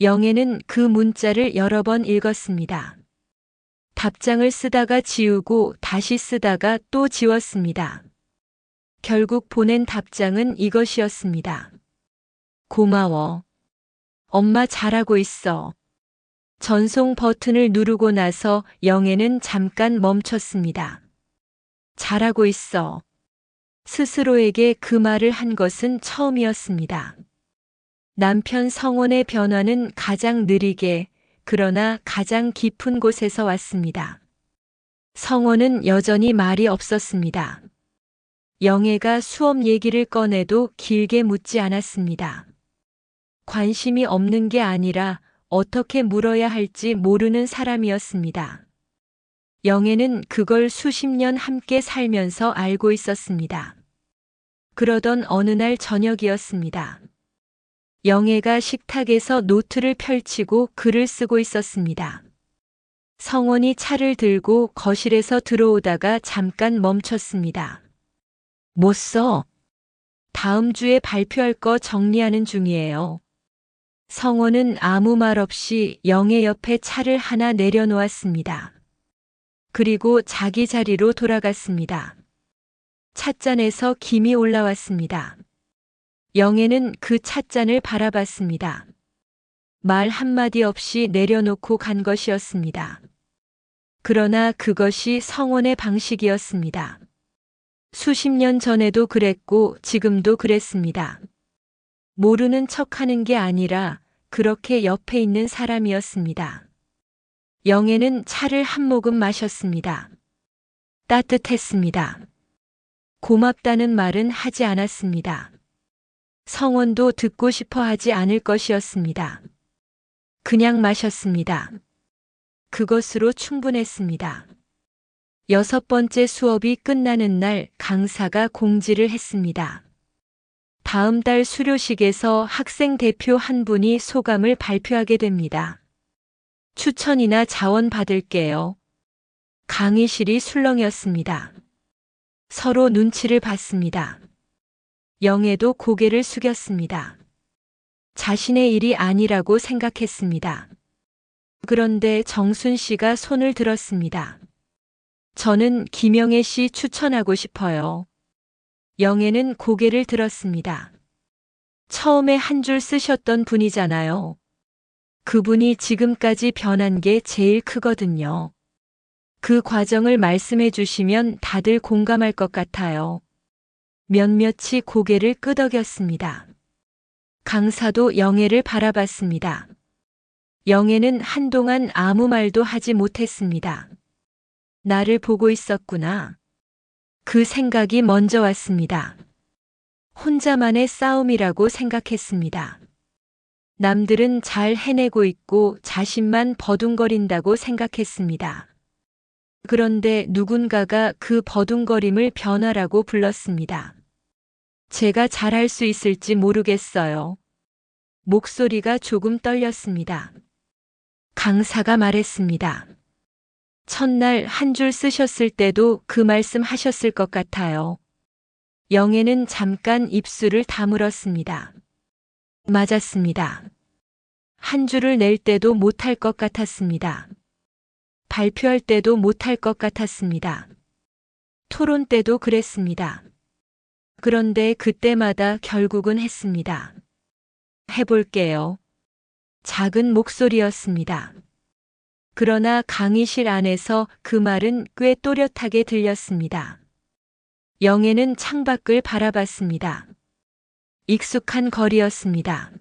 A: 영애는 그 문자를 여러 번 읽었습니다. 답장을 쓰다가 지우고 다시 쓰다가 또 지웠습니다. 결국 보낸 답장은 이것이었습니다. 고마워. 엄마 잘하고 있어. 전송 버튼을 누르고 나서 영애는 잠깐 멈췄습니다. 잘하고 있어. 스스로에게 그 말을 한 것은 처음이었습니다. 남편 성원의 변화는 가장 느리게, 그러나 가장 깊은 곳에서 왔습니다. 성원은 여전히 말이 없었습니다. 영애가 수업 얘기를 꺼내도 길게 묻지 않았습니다. 관심이 없는 게 아니라 어떻게 물어야 할지 모르는 사람이었습니다. 영애는 그걸 수십 년 함께 살면서 알고 있었습니다. 그러던 어느 날 저녁이었습니다. 영애가 식탁에서 노트를 펼치고 글을 쓰고 있었습니다. 성원이 차를 들고 거실에서 들어오다가 잠깐 멈췄습니다. 뭐 써? 다음 주에 발표할 거 정리하는 중이에요. 성원은 아무 말 없이 영애 옆에 차를 하나 내려놓았습니다. 그리고 자기 자리로 돌아갔습니다. 찻잔에서 김이 올라왔습니다. 영애는 그 찻잔을 바라봤습니다. 말 한마디 없이 내려놓고 간 것이었습니다. 그러나 그것이 성원의 방식이었습니다. 수십 년 전에도 그랬고 지금도 그랬습니다. 모르는 척하는 게 아니라 그렇게 옆에 있는 사람이었습니다. 영애는 차를 한 모금 마셨습니다. 따뜻했습니다. 고맙다는 말은 하지 않았습니다. 성원도 듣고 싶어 하지 않을 것이었습니다. 그냥 마셨습니다. 그것으로 충분했습니다. 6번째 수업이 끝나는 날 강사가 공지를 했습니다. 다음 달 수료식에서 학생 대표 한 분이 소감을 발표하게 됩니다. 추천이나 자원 받을게요. 강의실이 술렁였습니다. 서로 눈치를 봤습니다. 영애도 고개를 숙였습니다. 자신의 일이 아니라고 생각했습니다. 그런데 정순 씨가 손을 들었습니다. 저는 김영애 씨 추천하고 싶어요. 영애는 고개를 들었습니다. 처음에 한 줄 쓰셨던 분이잖아요. 그분이 지금까지 변한 게 제일 크거든요. 그 과정을 말씀해 주시면 다들 공감할 것 같아요. 몇몇이 고개를 끄덕였습니다. 강사도 영애를 바라봤습니다. 영애는 한동안 아무 말도 하지 못했습니다. 나를 보고 있었구나. 그 생각이 먼저 왔습니다. 혼자만의 싸움이라고 생각했습니다. 남들은 잘 해내고 있고 자신만 버둥거린다고 생각했습니다. 그런데 누군가가 그 버둥거림을 변화라고 불렀습니다. 제가 잘할 수 있을지 모르겠어요. 목소리가 조금 떨렸습니다. 강사가 말했습니다. 첫날 한 줄 쓰셨을 때도 그 말씀 하셨을 것 같아요. 영애는 잠깐 입술을 다물었습니다. 맞았습니다. 한 줄을 낼 때도 못할 것 같았습니다. 발표할 때도 못할 것 같았습니다. 토론 때도 그랬습니다. 그런데 그때마다 결국은 했습니다. 해볼게요. 작은 목소리였습니다. 그러나 강의실 안에서 그 말은 꽤 또렷하게 들렸습니다. 영애는 창밖을 바라봤습니다. 익숙한 거리였습니다.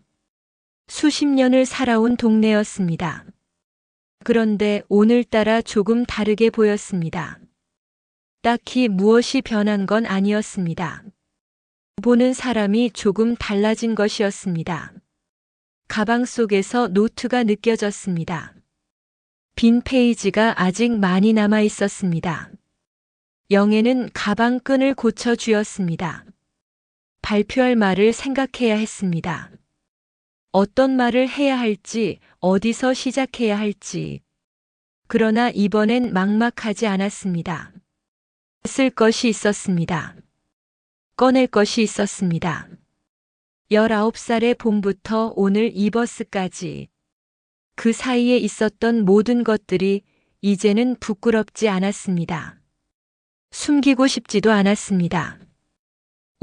A: 수십 년을 살아온 동네였습니다. 그런데 오늘따라 조금 다르게 보였습니다. 딱히 무엇이 변한 건 아니었습니다. 보는 사람이 조금 달라진 것이었습니다. 가방 속에서 노트가 느껴졌습니다. 빈 페이지가 아직 많이 남아 있었습니다. 영애는 가방 끈을 고쳐 쥐었습니다. 발표할 말을 생각해야 했습니다. 어떤 말을 해야 할지, 어디서 시작해야 할지. 그러나 이번엔 막막하지 않았습니다. 쓸 것이 있었습니다. 꺼낼 것이 있었습니다. 19살의 봄부터 오늘 이 버스까지. 그 사이에 있었던 모든 것들이 이제는 부끄럽지 않았습니다. 숨기고 싶지도 않았습니다.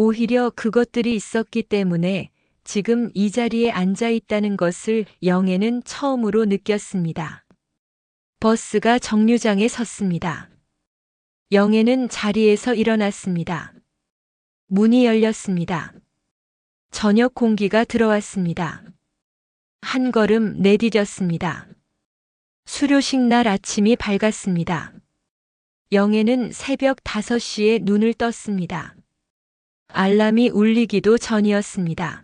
A: 오히려 그것들이 있었기 때문에 지금 이 자리에 앉아 있다는 것을 영애는 처음으로 느꼈습니다. 버스가 정류장에 섰습니다. 영애는 자리에서 일어났습니다. 문이 열렸습니다. 저녁 공기가 들어왔습니다. 한 걸음 내디뎠습니다. 수료식 날 아침이 밝았습니다. 영애는 새벽 5시에 눈을 떴습니다. 알람이 울리기도 전이었습니다.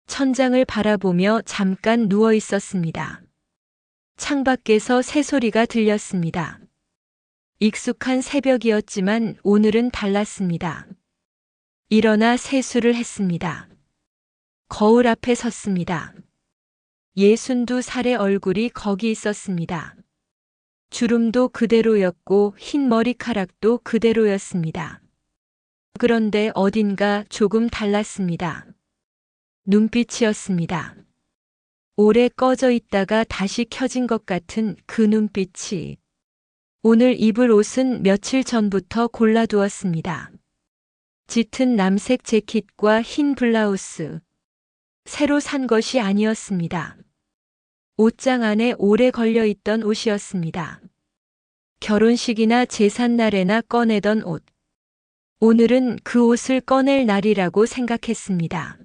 A: 천장을 바라보며 잠깐 누워 있었습니다. 창밖에서 새소리가 들렸습니다. 익숙한 새벽이었지만 오늘은 달랐습니다. 일어나 세수를 했습니다. 거울 앞에 섰습니다. 62살의 얼굴이 거기 있었습니다. 주름도 그대로였고 흰 머리카락도 그대로였습니다. 그런데 어딘가 조금 달랐습니다. 눈빛이었습니다. 오래 꺼져 있다가 다시 켜진 것 같은 그 눈빛이. 오늘 입을 옷은 며칠 전부터 골라두었습니다. 짙은 남색 재킷과 흰 블라우스. 새로 산 것이 아니었습니다. 옷장 안에 오래 걸려있던 옷이었습니다. 결혼식이나 제삿날에나 꺼내던 옷. 오늘은 그 옷을 꺼낼 날이라고 생각했습니다.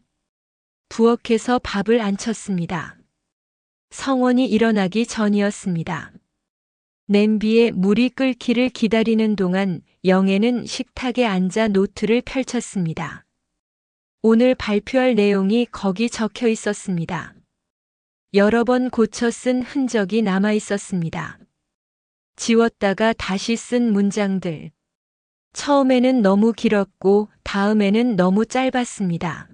A: 부엌에서 밥을 안 쳤습니다. 성원이 일어나기 전이었습니다. 냄비에 물이 끓기를 기다리는 동안 영애는 식탁에 앉아 노트를 펼쳤습니다. 오늘 발표할 내용이 거기 적혀 있었습니다. 여러 번 고쳐 쓴 흔적이 남아 있었습니다. 지웠다가 다시 쓴 문장들. 처음에는 너무 길었고 다음에는 너무 짧았습니다.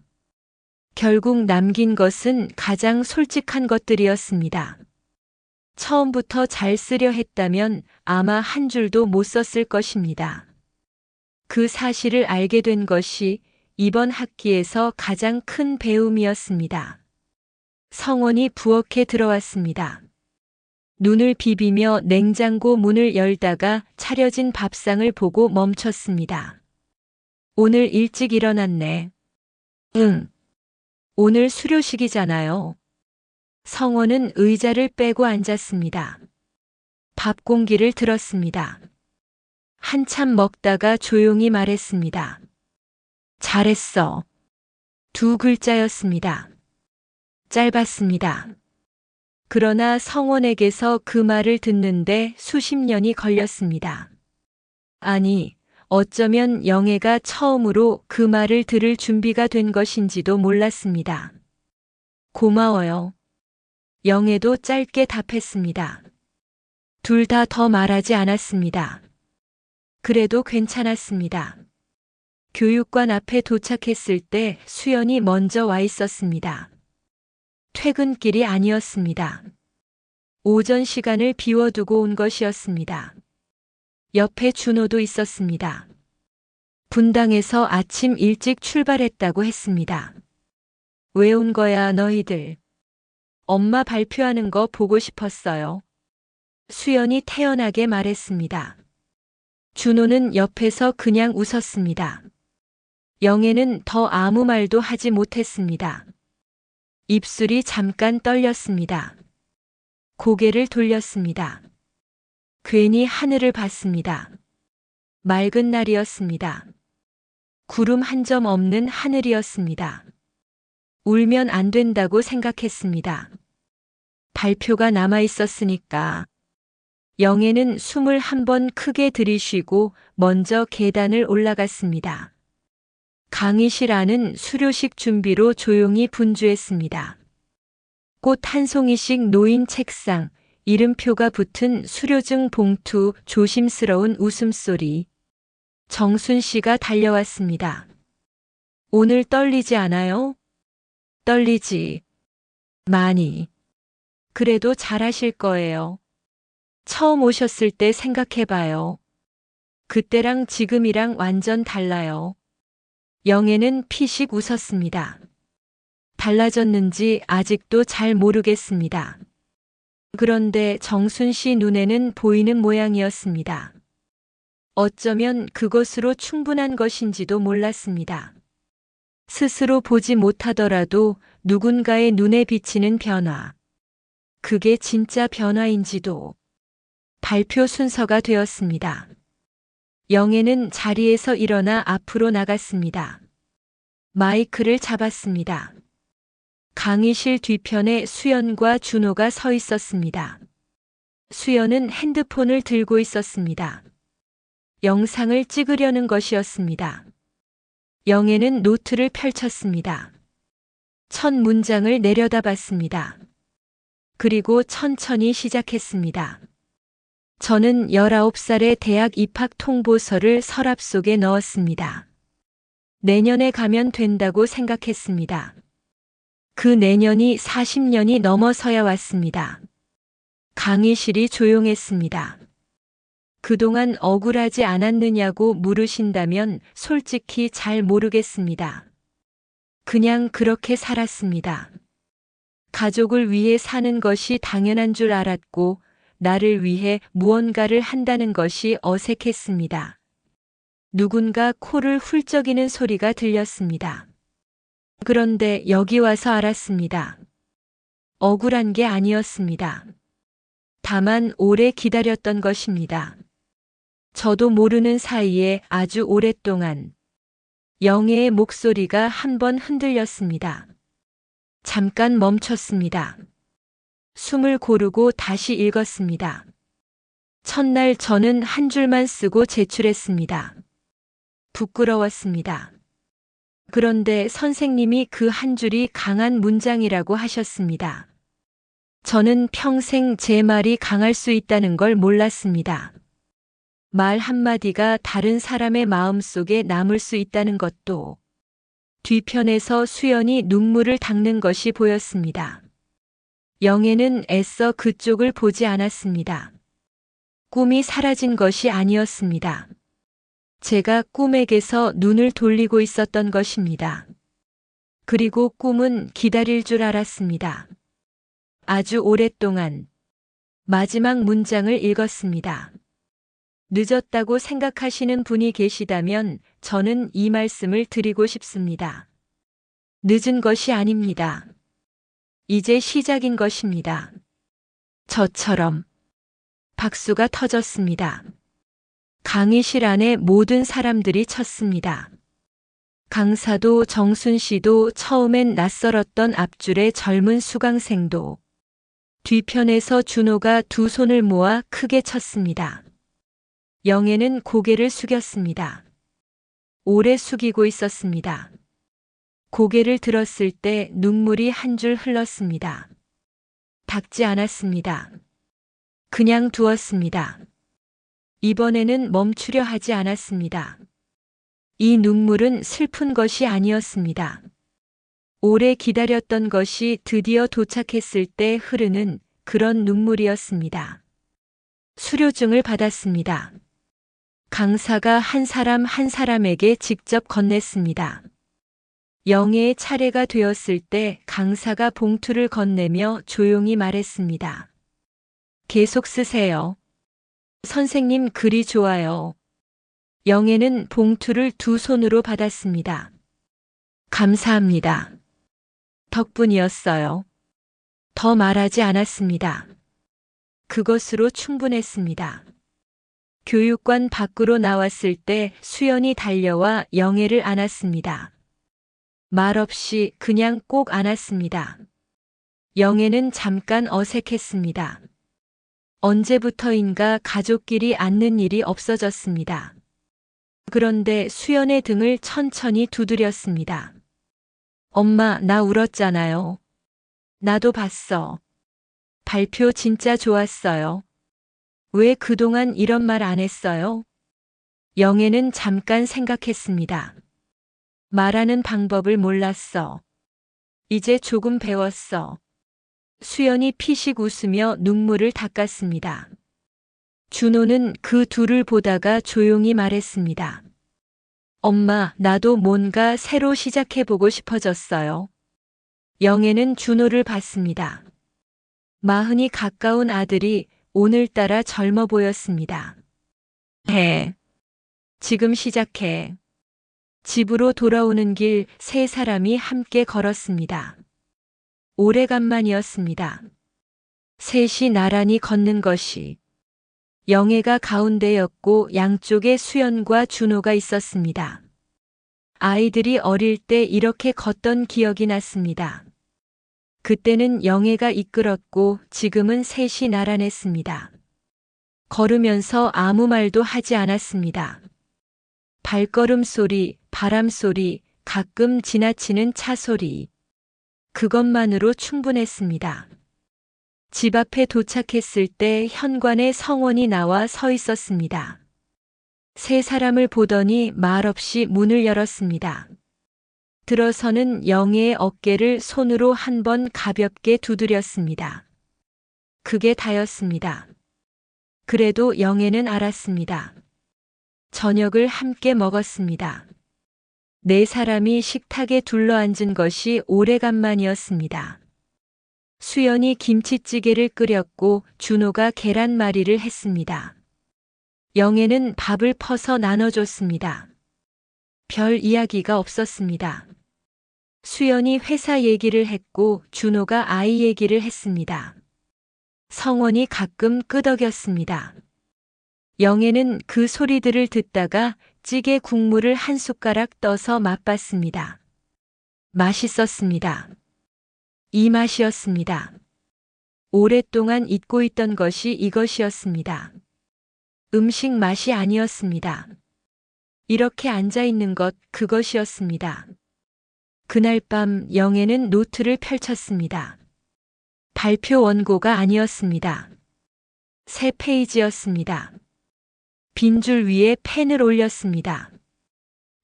A: 결국 남긴 것은 가장 솔직한 것들이었습니다. 처음부터 잘 쓰려 했다면 아마 한 줄도 못 썼을 것입니다. 그 사실을 알게 된 것이 이번 학기에서 가장 큰 배움이었습니다. 성원이 부엌에 들어왔습니다. 눈을 비비며 냉장고 문을 열다가 차려진 밥상을 보고 멈췄습니다. 오늘 일찍 일어났네. 응. 오늘 수료식이잖아요. 성원은 의자를 빼고 앉았습니다. 밥 공기를 들었습니다. 한참 먹다가 조용히 말했습니다. 잘했어. 2글자였습니다. 짧았습니다. 그러나 성원에게서 그 말을 듣는데 수십 년이 걸렸습니다. 아니, 어쩌면 영애가 처음으로 그 말을 들을 준비가 된 것인지도 몰랐습니다. 고마워요. 영애도 짧게 답했습니다. 둘 다 더 말하지 않았습니다. 그래도 괜찮았습니다. 교육관 앞에 도착했을 때 수연이 먼저 와 있었습니다. 퇴근길이 아니었습니다. 오전 시간을 비워두고 온 것이었습니다. 옆에 준호도 있었습니다. 분당에서 아침 일찍 출발했다고 했습니다. 왜 온 거야, 너희들? 엄마 발표하는 거 보고 싶었어요. 수연이 태연하게 말했습니다. 준호는 옆에서 그냥 웃었습니다. 영애는 더 아무 말도 하지 못했습니다. 입술이 잠깐 떨렸습니다. 고개를 돌렸습니다. 괜히 하늘을 봤습니다. 맑은 날이었습니다. 구름 한 점 없는 하늘이었습니다. 울면 안 된다고 생각했습니다. 발표가 남아 있었으니까. 영애는 숨을 한 번 크게 들이쉬고 먼저 계단을 올라갔습니다. 강의실 안은 수료식 준비로 조용히 분주했습니다. 꽃 한 송이씩 놓인 책상, 이름표가 붙은 수료증 봉투, 조심스러운 웃음소리. 정순 씨가 달려왔습니다. 오늘 떨리지 않아요? 떨리지. 많이. 그래도 잘하실 거예요. 처음 오셨을 때 생각해봐요. 그때랑 지금이랑 완전 달라요. 영애는 피식 웃었습니다. 달라졌는지 아직도 잘 모르겠습니다. 그런데 정순 씨 눈에는 보이는 모양이었습니다. 어쩌면 그것으로 충분한 것인지도 몰랐습니다. 스스로 보지 못하더라도 누군가의 눈에 비치는 변화. 그게 진짜 변화인지도. 발표 순서가 되었습니다. 영애는 자리에서 일어나 앞으로 나갔습니다. 마이크를 잡았습니다. 강의실 뒤편에 수연과 준호가 서 있었습니다. 수연은 핸드폰을 들고 있었습니다. 영상을 찍으려는 것이었습니다. 영애는 노트를 펼쳤습니다. 첫 문장을 내려다봤습니다. 그리고 천천히 시작했습니다. 저는 19살에 대학 입학 통보서를 서랍 속에 넣었습니다. 내년에 가면 된다고 생각했습니다. 그 내년이 40년이 넘어서야 왔습니다. 강의실이 조용했습니다. 그동안 억울하지 않았느냐고 물으신다면 솔직히 잘 모르겠습니다. 그냥 그렇게 살았습니다. 가족을 위해 사는 것이 당연한 줄 알았고, 나를 위해 무언가를 한다는 것이 어색했습니다. 누군가 코를 훌쩍이는 소리가 들렸습니다. 그런데 여기 와서 알았습니다. 억울한 게 아니었습니다. 다만 오래 기다렸던 것입니다. 저도 모르는 사이에 아주 오랫동안 영애의 목소리가 한번 흔들렸습니다. 잠깐 멈췄습니다. 숨을 고르고 다시 읽었습니다. 첫날 저는 한 줄만 쓰고 제출했습니다. 부끄러웠습니다. 그런데 선생님이 그 한 줄이 강한 문장이라고 하셨습니다. 저는 평생 제 말이 강할 수 있다는 걸 몰랐습니다. 말 한마디가 다른 사람의 마음 속에 남을 수 있다는 것도. 뒤편에서 수연이 눈물을 닦는 것이 보였습니다. 영애는 애써 그쪽을 보지 않았습니다. 꿈이 사라진 것이 아니었습니다. 제가 꿈에게서 눈을 돌리고 있었던 것입니다. 그리고 꿈은 기다릴 줄 알았습니다. 아주 오랫동안. 마지막 문장을 읽었습니다. 늦었다고 생각하시는 분이 계시다면 저는 이 말씀을 드리고 싶습니다. 늦은 것이 아닙니다. 이제 시작인 것입니다. 저처럼. 박수가 터졌습니다. 강의실 안에 모든 사람들이 쳤습니다. 강사도 정순 씨도 처음엔 낯설었던 앞줄의 젊은 수강생도. 뒤편에서 준호가 두 손을 모아 크게 쳤습니다. 영애는 고개를 숙였습니다. 오래 숙이고 있었습니다. 고개를 들었을 때 눈물이 한 줄 흘렀습니다. 닦지 않았습니다. 그냥 두었습니다. 이번에는 멈추려 하지 않았습니다. 이 눈물은 슬픈 것이 아니었습니다. 오래 기다렸던 것이 드디어 도착했을 때 흐르는 그런 눈물이었습니다. 수료증을 받았습니다. 강사가 한 사람 한 사람에게 직접 건넸습니다. 영애의 차례가 되었을 때 강사가 봉투를 건네며 조용히 말했습니다. 계속 쓰세요. 선생님 글이 좋아요. 영애는 봉투를 두 손으로 받았습니다. 감사합니다. 덕분이었어요. 더 말하지 않았습니다. 그것으로 충분했습니다. 교육관 밖으로 나왔을 때 수연이 달려와 영애를 안았습니다. 말없이 그냥 꼭 안았습니다. 영애는 잠깐 어색했습니다. 언제부터인가 가족끼리 안는 일이 없어졌습니다. 그런데 수연의 등을 천천히 두드렸습니다. 엄마, 나 울었잖아요. 나도 봤어. 발표 진짜 좋았어요. 왜 그동안 이런 말 안 했어요? 영애는 잠깐 생각했습니다. 말하는 방법을 몰랐어. 이제 조금 배웠어. 수연이 피식 웃으며 눈물을 닦았습니다. 준호는 그 둘을 보다가 조용히 말했습니다. 엄마, 나도 뭔가 새로 시작해보고 싶어졌어요. 영애는 준호를 봤습니다. 40이 가까운 아들이 오늘따라 젊어 보였습니다. 해. 지금 시작해. 집으로 돌아오는 길 세 사람이 함께 걸었습니다. 오래간만이었습니다. 셋이 나란히 걷는 것이. 영애가 가운데였고 양쪽에 수연과 준호가 있었습니다. 아이들이 어릴 때 이렇게 걷던 기억이 났습니다. 그때는 영애가 이끌었고 지금은 셋이 나란했습니다. 걸으면서 아무 말도 하지 않았습니다. 발걸음 소리, 바람 소리, 가끔 지나치는 차 소리. 그것만으로 충분했습니다. 집 앞에 도착했을 때 현관에 성원이 나와 서 있었습니다. 세 사람을 보더니 말없이 문을 열었습니다. 들어서는 영애의 어깨를 손으로 한 번 가볍게 두드렸습니다. 그게 다였습니다. 그래도 영애는 알았습니다. 저녁을 함께 먹었습니다. 네 사람이 식탁에 둘러앉은 것이 오래간만이었습니다. 수연이 김치찌개를 끓였고 준호가 계란말이를 했습니다. 영애는 밥을 퍼서 나눠줬습니다. 별 이야기가 없었습니다. 수연이 회사 얘기를 했고 준호가 아이 얘기를 했습니다. 성원이 가끔 끄덕였습니다. 영애는 그 소리들을 듣다가 찌개 국물을 한 숟가락 떠서 맛봤습니다. 맛있었습니다. 이 맛이었습니다. 오랫동안 잊고 있던 것이 이것이었습니다. 음식 맛이 아니었습니다. 이렇게 앉아 있는 것, 그것이었습니다. 그날 밤 영애는 노트를 펼쳤습니다. 발표 원고가 아니었습니다. 새 페이지였습니다. 빈줄 위에 펜을 올렸습니다.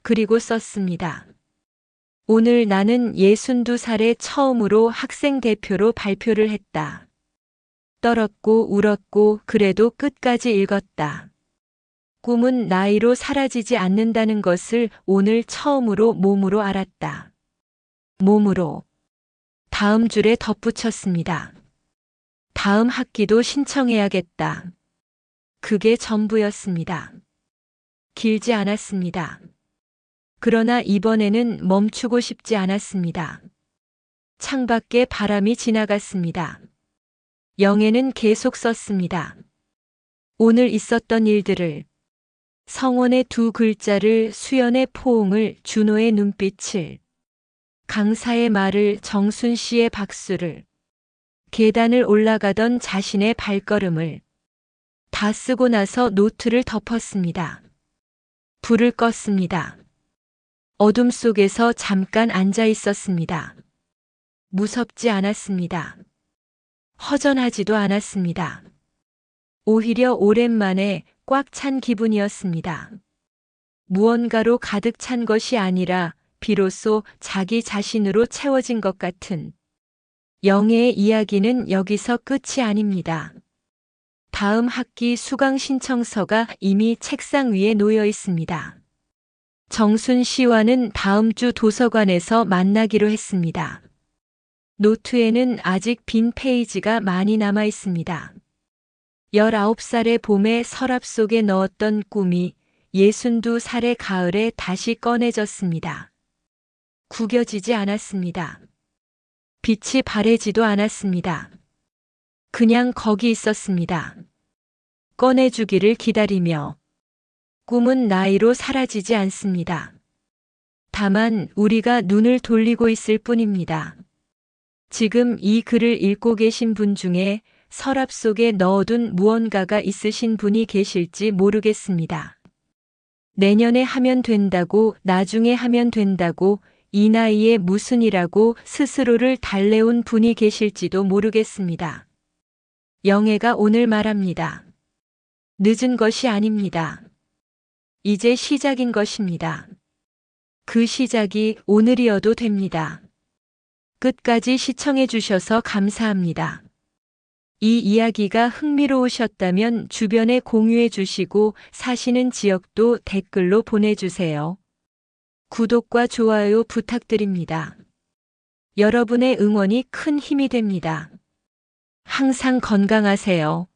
A: 그리고 썼습니다. 오늘 나는 62살에 처음으로 학생 대표로 발표를 했다. 떨었고 울었고 그래도 끝까지 읽었다. 꿈은 나이로 사라지지 않는다는 것을 오늘 처음으로 몸으로 알았다. 몸으로. 다음 줄에 덧붙였습니다. 다음 학기도 신청해야겠다. 그게 전부였습니다. 길지 않았습니다. 그러나 이번에는 멈추고 싶지 않았습니다. 창밖에 바람이 지나갔습니다. 영애는 계속 썼습니다. 오늘 있었던 일들을, 성원의 두 글자를, 수연의 포옹을, 준호의 눈빛을, 강사의 말을, 정순 씨의 박수를, 계단을 올라가던 자신의 발걸음을 다 쓰고 나서 노트를 덮었습니다. 불을 껐습니다. 어둠 속에서 잠깐 앉아 있었습니다. 무섭지 않았습니다. 허전하지도 않았습니다. 오히려 오랜만에 꽉 찬 기분이었습니다. 무언가로 가득 찬 것이 아니라 비로소 자기 자신으로 채워진 것 같은. 영애의 이야기는 여기서 끝이 아닙니다. 다음 학기 수강 신청서가 이미 책상 위에 놓여 있습니다. 정순 씨와는 다음 주 도서관에서 만나기로 했습니다. 노트에는 아직 빈 페이지가 많이 남아 있습니다. 19살의 봄에 서랍 속에 넣었던 꿈이 62살의 가을에 다시 꺼내졌습니다. 구겨지지 않았습니다. 빛이 바래지도 않았습니다. 그냥 거기 있었습니다. 꺼내주기를 기다리며. 꿈은 나이로 사라지지 않습니다. 다만 우리가 눈을 돌리고 있을 뿐입니다. 지금 이 글을 읽고 계신 분 중에 서랍 속에 넣어둔 무언가가 있으신 분이 계실지 모르겠습니다. 내년에 하면 된다고, 나중에 하면 된다고, 이 나이에 무슨 이라고 스스로를 달래온 분이 계실지도 모르겠습니다. 영애가 오늘 말합니다. 늦은 것이 아닙니다. 이제 시작인 것입니다. 그 시작이 오늘이어도 됩니다. 끝까지 시청해 주셔서 감사합니다. 이 이야기가 흥미로우셨다면 주변에 공유해 주시고 사시는 지역도 댓글로 보내주세요. 구독과 좋아요 부탁드립니다. 여러분의 응원이 큰 힘이 됩니다. 항상 건강하세요.